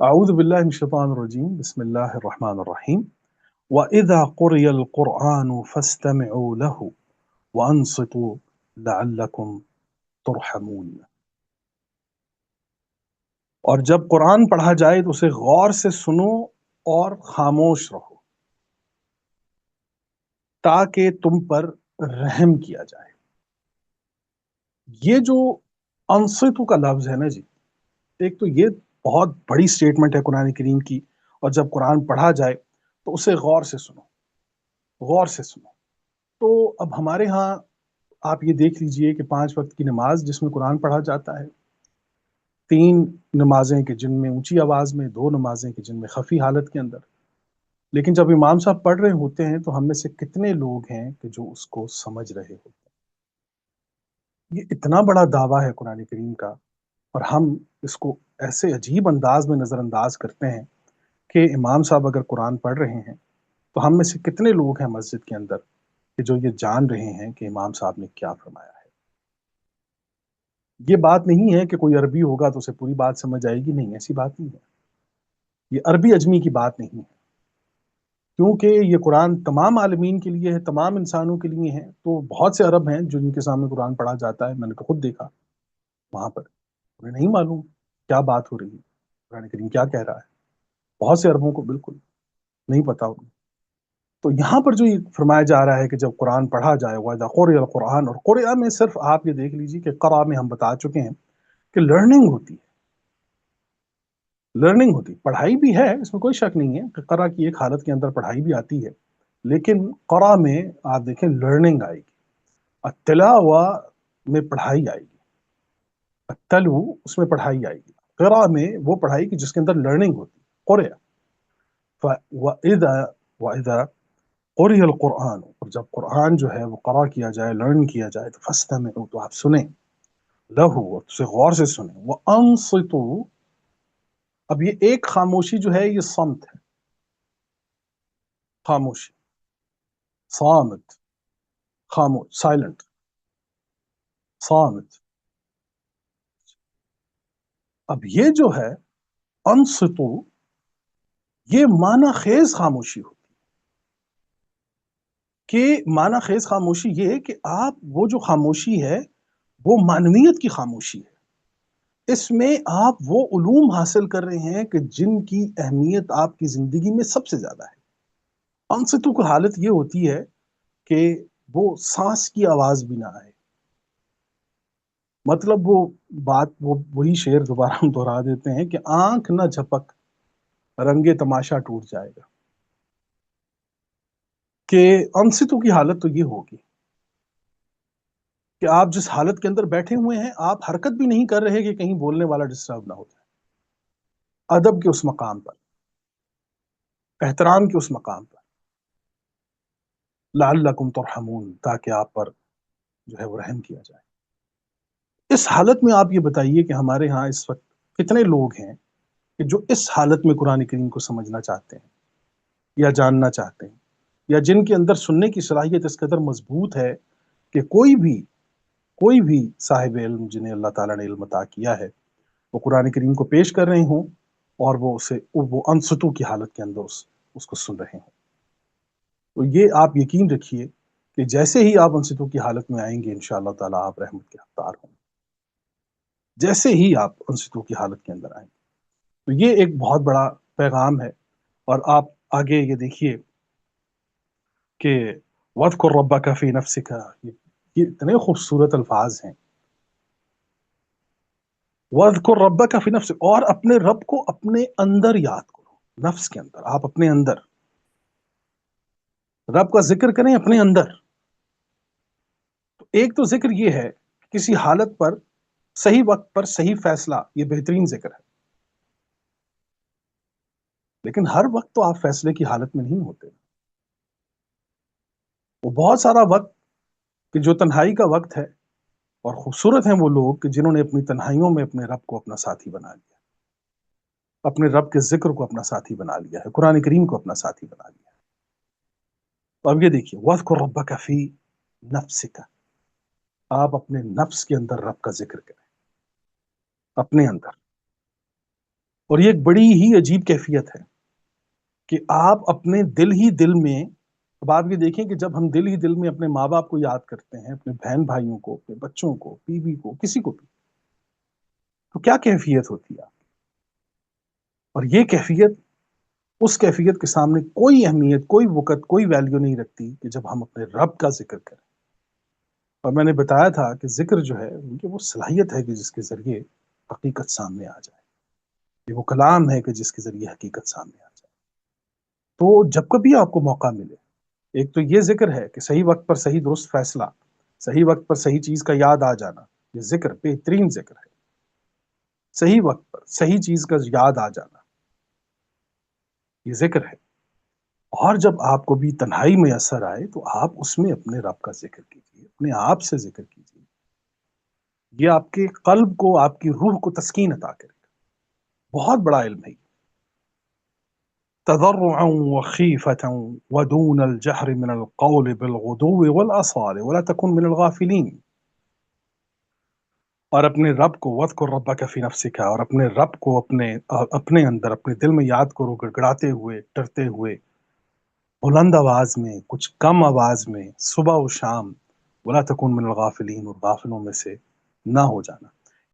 أعوذ بالله من الشيطان الرجيم بسم الله الرحمن الرحيم وإذا قرئ القرآن فاستمعوا له وأنصتوا لعلكم ترحمون۔ اور جب قرآن پڑھا جائے تو اسے غور سے سنو اور خاموش رہو تاکہ تم پر رحم کیا جائے۔ یہ جو انصتو کا لفظ ہے نا جی، ایک تو یہ بہت بڑی سٹیٹمنٹ ہے قرآن کریم کی، اور جب قرآن پڑھا جائے تو اسے غور سے سنو، غور سے سنو۔ تو اب ہمارے ہاں آپ یہ دیکھ لیجئے کہ 5 وقت کی نماز جس میں قرآن پڑھا جاتا ہے، 3 نمازیں کہ جن میں اونچی آواز میں، 2 نمازیں کہ جن میں خفی حالت کے اندر، لیکن جب امام صاحب پڑھ رہے ہوتے ہیں تو ہم میں سے کتنے لوگ ہیں کہ جو اس کو سمجھ رہے ہوتے ہیں۔ یہ اتنا بڑا دعویٰ ہے قرآن کریم کا، اور ہم اس کو ایسے عجیب انداز میں نظر انداز کرتے ہیں کہ امام صاحب اگر قرآن پڑھ رہے ہیں تو ہم میں سے کتنے لوگ ہیں مسجد کے اندر کہ جو یہ جان رہے ہیں کہ امام صاحب نے کیا فرمایا ہے۔ یہ بات نہیں ہے کہ کوئی عربی ہوگا تو اسے پوری بات سمجھ آئے گی، نہیں، ایسی بات نہیں ہے۔ یہ عربی عجمی کی بات نہیں ہے، کیونکہ یہ قرآن تمام عالمین کے لیے ہے، تمام انسانوں کے لیے ہے۔ تو بہت سے عرب ہیں جو جن کے سامنے قرآن پڑھا جاتا ہے، میں نے تو خود دیکھا وہاں پر، انہیں نہیں معلوم کیا بات ہو رہی ہے، قرآن کریم کیا کہہ رہا ہے۔ بہت سے عربوں کو بالکل نہیں پتا ہوگا۔ تو یہاں پر جو یہ فرمایا جا رہا ہے کہ جب قرآن پڑھا جائے، وَإِذَا قُرِئَ الْقُرْآنُ، اور قرآ میں صرف آپ یہ دیکھ لیجیے کہ قرآ میں ہم بتا چکے ہیں کہ لرننگ ہوتی ہے، لرننگ ہوتی ہے، پڑھائی بھی ہے، اس میں کوئی شک نہیں ہے کہ قرآ کی ایک حالت کے اندر پڑھائی بھی آتی ہے، لیکن قرآ میں آپ دیکھیں لرننگ آئے گی، التلاوہ میں پڑھائی آئے گی، التلو اس میں پڑھائی آئے گی، قرآ میں وہ پڑھائی کی جس کے اندر لرننگ ہوتی ہے، قرآ۔ وَإِذَا قُرِئَ الْقُرْآنُ، اور جب قرآن جو ہے وہ قرأ کیا جائے، لرن کیا جائے، تو فَاسْتَمِعُوا، تو آپ سنیں، لَهُ، اور اسے غور سے سنیں، وَأَنصِتُوا، اب یہ ایک خاموشی جو ہے یہ صمت ہے، خاموشی، صامت، خاموش، سائلنٹ، صامت۔ اب یہ جو ہے انصتو، یہ معنی خیز خاموشی ہوتی ہے، کہ معنی خیز خاموشی یہ ہے کہ آپ وہ جو خاموشی ہے وہ معنویت کی خاموشی ہے، اس میں آپ وہ علوم حاصل کر رہے ہیں کہ جن کی اہمیت آپ کی زندگی میں سب سے زیادہ ہے۔ انصتو کی حالت یہ ہوتی ہے کہ وہ سانس کی آواز بھی نہ آئے، مطلب وہ بات، وہی شعر دوبارہ ہم دہرا دیتے ہیں کہ آنکھ نہ جھپک رنگ تماشا ٹوٹ جائے گا، کہ انصتو کی حالت تو یہ ہوگی کہ آپ جس حالت کے اندر بیٹھے ہوئے ہیں آپ حرکت بھی نہیں کر رہے کہ کہیں بولنے والا ڈسٹرب نہ ہو جائے، ادب کے اس مقام پر، احترام کے اس مقام پر، لعلکم ترحمون، تاکہ آپ پر جو ہے وہ رحم کیا جائے۔ اس حالت میں آپ یہ بتائیے کہ ہمارے ہاں اس وقت کتنے لوگ ہیں کہ جو اس حالت میں قرآن کریم کو سمجھنا چاہتے ہیں یا جاننا چاہتے ہیں، یا جن کے اندر سننے کی صلاحیت اس قدر مضبوط ہے کہ کوئی بھی صاحب علم جنہیں اللہ تعالیٰ نے علم عطا کیا ہے وہ قرآن کریم کو پیش کر رہے ہوں اور وہ انصتو کی حالت کے اندر اس کو سن رہے ہوں، تو یہ آپ یقین رکھیے کہ جیسے ہی آپ انصتو کی حالت میں آئیں گے انشاءاللہ تعالیٰ آپ رحمت کے حقدار ہوں گے، جیسے ہی آپ انصتو کی حالت کے اندر آئیں گے۔ تو یہ ایک بہت بڑا پیغام ہے، اور آپ آگے یہ دیکھیے کہ وَاذْكُرْ رَبَّكَ فِي نَفْسِكَ، یہ اتنے خوبصورت الفاظ ہیں، وَاذْكُرْ رَبَّكَ فِي نَفْسِكَ، اور اپنے رب کو اپنے اندر یاد کرو، نفس کے اندر، آپ اپنے اندر رب کا ذکر کریں اپنے اندر۔ تو ایک تو ذکر یہ ہے کہ کسی حالت پر صحیح وقت پر صحیح فیصلہ، یہ بہترین ذکر ہے، لیکن ہر وقت تو آپ فیصلے کی حالت میں نہیں ہوتے، وہ بہت سارا وقت کہ جو تنہائی کا وقت ہے، اور خوبصورت ہیں وہ لوگ کہ جنہوں نے اپنی تنہائیوں میں اپنے رب کو اپنا ساتھی بنا لیا، اپنے رب کے ذکر کو اپنا ساتھی بنا لیا ہے، قرآن کریم کو اپنا ساتھی بنا لیا ہے۔ تو اب یہ دیکھیے وَاذْكُرْ رَبَّكَ فِي نَفْسِكَ، آپ اپنے نفس کے اندر رب کا ذکر کریں، اپنے اندر، اور یہ ایک بڑی ہی عجیب کیفیت ہے کہ آپ اپنے دل ہی دل میں، اب آپ یہ دیکھیں کہ جب ہم دل ہی دل میں اپنے ماں باپ کو یاد کرتے ہیں، اپنے بہن بھائیوں کو، اپنے بچوں کو، بیوی کو، کسی کو بھی، تو کیا کیفیت ہوتی ہے؟ اور یہ کیفیت اس کیفیت کے سامنے کوئی اہمیت، کوئی وقت، کوئی ویلیو نہیں رکھتی کہ جب ہم اپنے رب کا ذکر کریں۔ اور میں نے بتایا تھا کہ ذکر جو ہے کہ وہ صلاحیت ہے کہ جس کے ذریعے حقیقت سامنے آ جائے، یہ وہ کلام ہے کہ جس کے ذریعے حقیقت سامنے آ جائے۔ تو جب کبھی آپ کو موقع ملے، ایک تو یہ ذکر ہے کہ صحیح وقت پر صحیح درست فیصلہ، صحیح وقت پر صحیح چیز کا یاد آ جانا، یہ ذکر بہترین ذکر ہے۔ صحیح وقت پر صحیح چیز کا یاد آ جانا، یہ ذکر ہے۔ اور جب آپ کو بھی تنہائی میں اثر آئے تو آپ اس میں اپنے رب کا ذکر کیجیے، اپنے آپ سے ذکر کیجیے، یہ آپ کے قلب کو، آپ کی روح کو تسکین عطا کرے گا۔ بہت بڑا علم ہے۔ تضرعا وخیفة ودون الجہر من القول بالغدو والآصال ولا تکن من الغافلین۔ اور اپنے رب کو، وَاذْكُرْ رَبَّكَ فِي نَفْسِكَ، اور اپنے رب کو اپنے اندر، اپنے دل میں یاد کرو، گڑ گڑاتے ہوئے، ڈرتے ہوئے، بلند آواز میں، کچھ کم آواز میں، صبح و شام، ولا تکن من الغافلین، اور غافلوں میں سے نہ ہو جانا۔